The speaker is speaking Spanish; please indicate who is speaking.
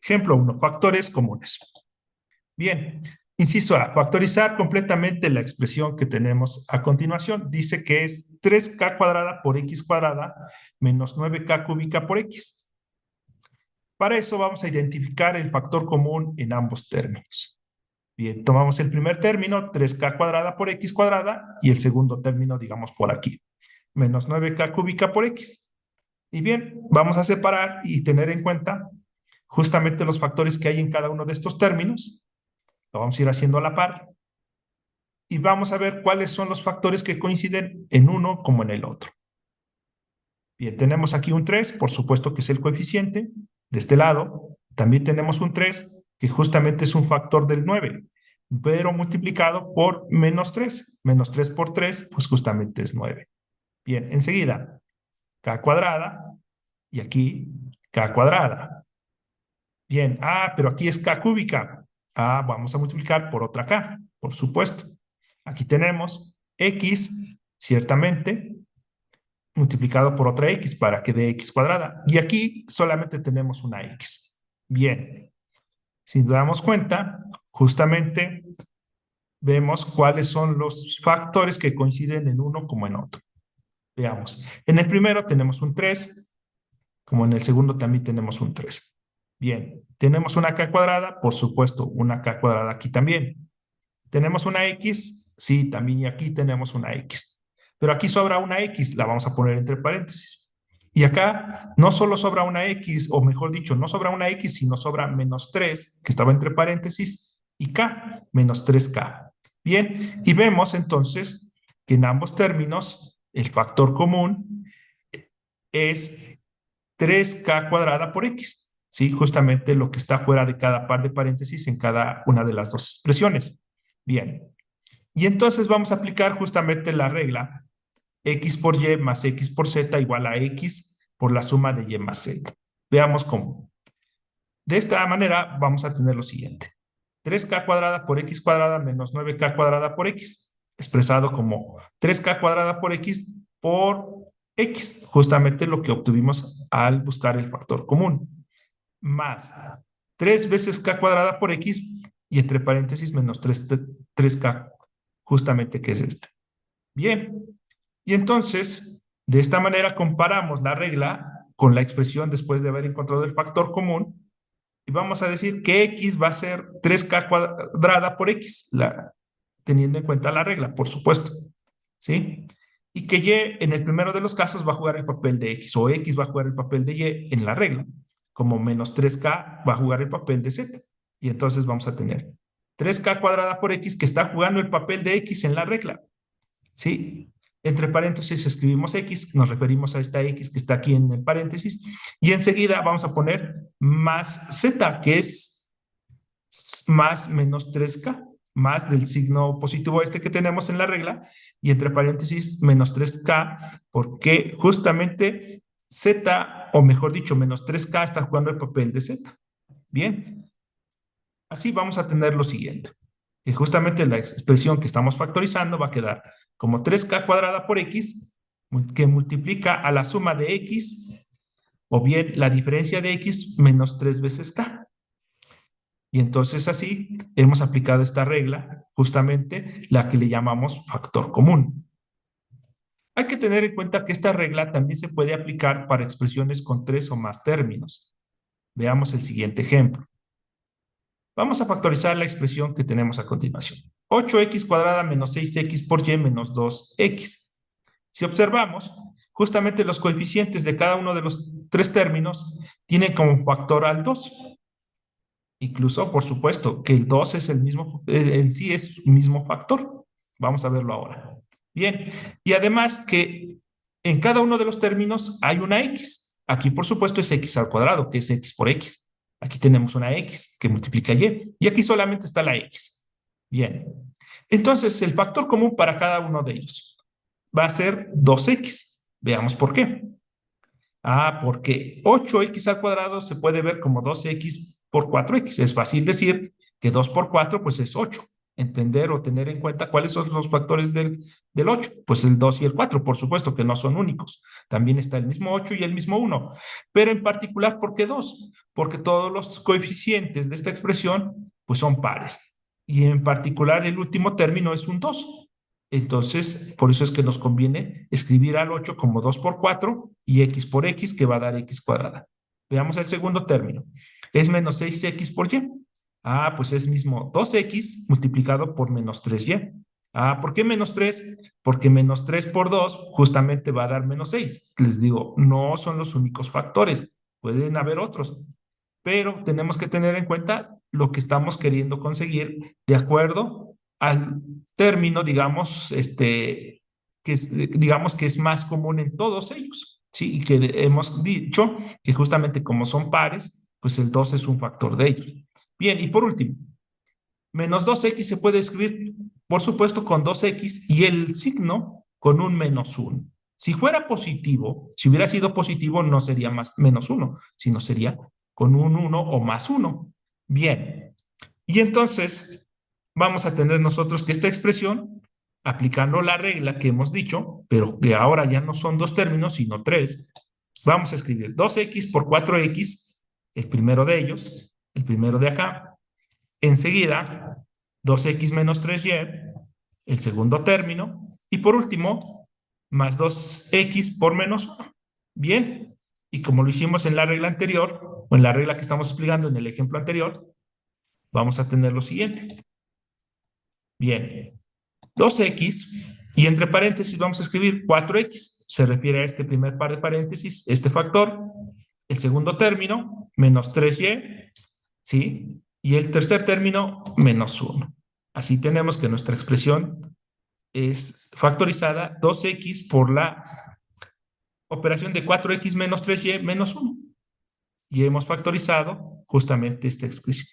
Speaker 1: Ejemplo 1, factores comunes. Bien, inciso A, factorizar completamente la expresión que tenemos a continuación. Dice que es 3k cuadrada por x cuadrada menos 9k cúbica por x. Para eso vamos a identificar el factor común en ambos términos. Bien, tomamos el primer término, 3k cuadrada por x cuadrada, y el segundo término, digamos, por aquí, menos 9k cúbica por x. Y bien, vamos a separar y tener en cuenta justamente los factores que hay en cada uno de estos términos. Lo vamos a ir haciendo a la par. Y vamos a ver cuáles son los factores que coinciden en uno como en el otro. Bien, tenemos aquí un 3, por supuesto que es el coeficiente. De este lado, también tenemos un 3, que justamente es un factor del 9, pero multiplicado por menos 3. Menos 3 por 3, pues justamente es 9. Bien, enseguida, k cuadrada, y aquí k cuadrada. Bien, pero aquí es k cúbica. Vamos a multiplicar por otra k, por supuesto. Aquí tenemos x, ciertamente, multiplicado por otra x para que dé x cuadrada. Y aquí solamente tenemos una x. Bien, si nos damos cuenta, justamente vemos cuáles son los factores que coinciden en uno como en otro. Veamos, en el primero tenemos un 3, como en el segundo también tenemos un 3. Bien, tenemos una k cuadrada, por supuesto, una k cuadrada aquí también. ¿Tenemos una x? Sí, también y aquí tenemos una x. Pero aquí sobra una x, la vamos a poner entre paréntesis. Y acá no solo sobra una x, o mejor dicho, no sobra una x, sino sobra menos 3, que estaba entre paréntesis, y k, menos 3k. Bien, y vemos entonces que en ambos términos el factor común es 3k cuadrada por x. ¿Sí? Justamente lo que está fuera de cada par de paréntesis en cada una de las dos expresiones. Bien, y entonces vamos a aplicar justamente la regla x por y más x por z igual a x por la suma de y más z. Veamos cómo. De esta manera vamos a tener lo siguiente. 3k cuadrada por x cuadrada menos 9k cuadrada por x, expresado como 3k cuadrada por x, justamente lo que obtuvimos al buscar el factor común, más 3 veces k cuadrada por x y entre paréntesis menos 3k, justamente que es este. Bien, y entonces, de esta manera comparamos la regla con la expresión después de haber encontrado el factor común y vamos a decir que x va a ser 3k cuadrada por x, teniendo en cuenta la regla, por supuesto, ¿sí? Y que y en el primero de los casos va a jugar el papel de x, o x va a jugar el papel de y en la regla, como menos 3k va a jugar el papel de z. Y entonces vamos a tener 3k cuadrada por x que está jugando el papel de x en la regla, ¿sí? Entre paréntesis escribimos x, nos referimos a esta x que está aquí en el paréntesis, y enseguida vamos a poner más z, que es más menos 3k, más del signo positivo este que tenemos en la regla, y entre paréntesis menos 3k, porque justamente z, o mejor dicho, menos 3k está jugando el papel de z. Bien, así vamos a tener lo siguiente, que justamente la expresión que estamos factorizando va a quedar como 3k cuadrada por x, que multiplica a la suma de x, o bien la diferencia de x menos 3 veces k. Y entonces así hemos aplicado esta regla, justamente la que le llamamos factor común. Hay que tener en cuenta que esta regla también se puede aplicar para expresiones con 3 o más términos. Veamos el siguiente ejemplo. Vamos a factorizar la expresión que tenemos a continuación. 8x cuadrada menos 6x por y menos 2x. Si observamos, justamente los coeficientes de cada uno de los tres términos tienen como factor al 2. Incluso, por supuesto, que el 2 es el mismo, en sí es el mismo factor. Vamos a verlo ahora. Bien, y además que en cada uno de los términos hay una x. Aquí, por supuesto, es x al cuadrado, que es x por x. Aquí tenemos una x que multiplica y aquí solamente está la x. Bien, entonces el factor común para cada uno de ellos va a ser 2x. Veamos por qué. Porque 8x al cuadrado se puede ver como 2x por 4x. Es fácil decir que 2 por 4 pues es 8. entender o tener en cuenta cuáles son los factores del 8. Pues el 2 y el 4, por supuesto que no son únicos. También está el mismo 8 y el mismo 1. Pero en particular, ¿por qué 2? Porque todos los coeficientes de esta expresión pues son pares. Y en particular el último término es un 2. Entonces, por eso es que nos conviene escribir al 8 como 2 por 4 y x por x, que va a dar x cuadrada. Veamos el segundo término. Es menos 6x por y. Ah, pues es mismo 2x multiplicado por menos 3y. Ah, ¿por qué menos 3? Porque menos 3 por 2 justamente va a dar menos 6. Les digo, no son los únicos factores, pueden haber otros, pero tenemos que tener en cuenta lo que estamos queriendo conseguir de acuerdo al término, digamos, digamos que es más común en todos ellos, ¿sí? Y que hemos dicho que justamente como son pares, pues el 2 es un factor de ellos. Bien, y por último, menos 2x se puede escribir, por supuesto, con 2x y el signo con un menos 1. Si fuera positivo, si hubiera sido positivo, no sería más menos 1, sino sería con un 1 o más 1. Bien, y entonces vamos a tener nosotros que esta expresión, aplicando la regla que hemos dicho, pero que ahora ya no son dos términos, sino tres, vamos a escribir 2x por 4x, el primero de ellos, el primero de acá. Enseguida, 2x menos 3y, el segundo término. Y por último, más 2x por menos 1. Bien, y como lo hicimos en la regla anterior, o en la regla que estamos explicando en el ejemplo anterior, vamos a tener lo siguiente. Bien, 2x, y entre paréntesis vamos a escribir 4x. Se refiere a este primer par de paréntesis, este factor. El segundo término, menos 3y, ¿sí? Y el tercer término, menos 1. Así tenemos que nuestra expresión es factorizada 2x por la operación de 4x menos 3y menos 1. Y hemos factorizado justamente esta expresión.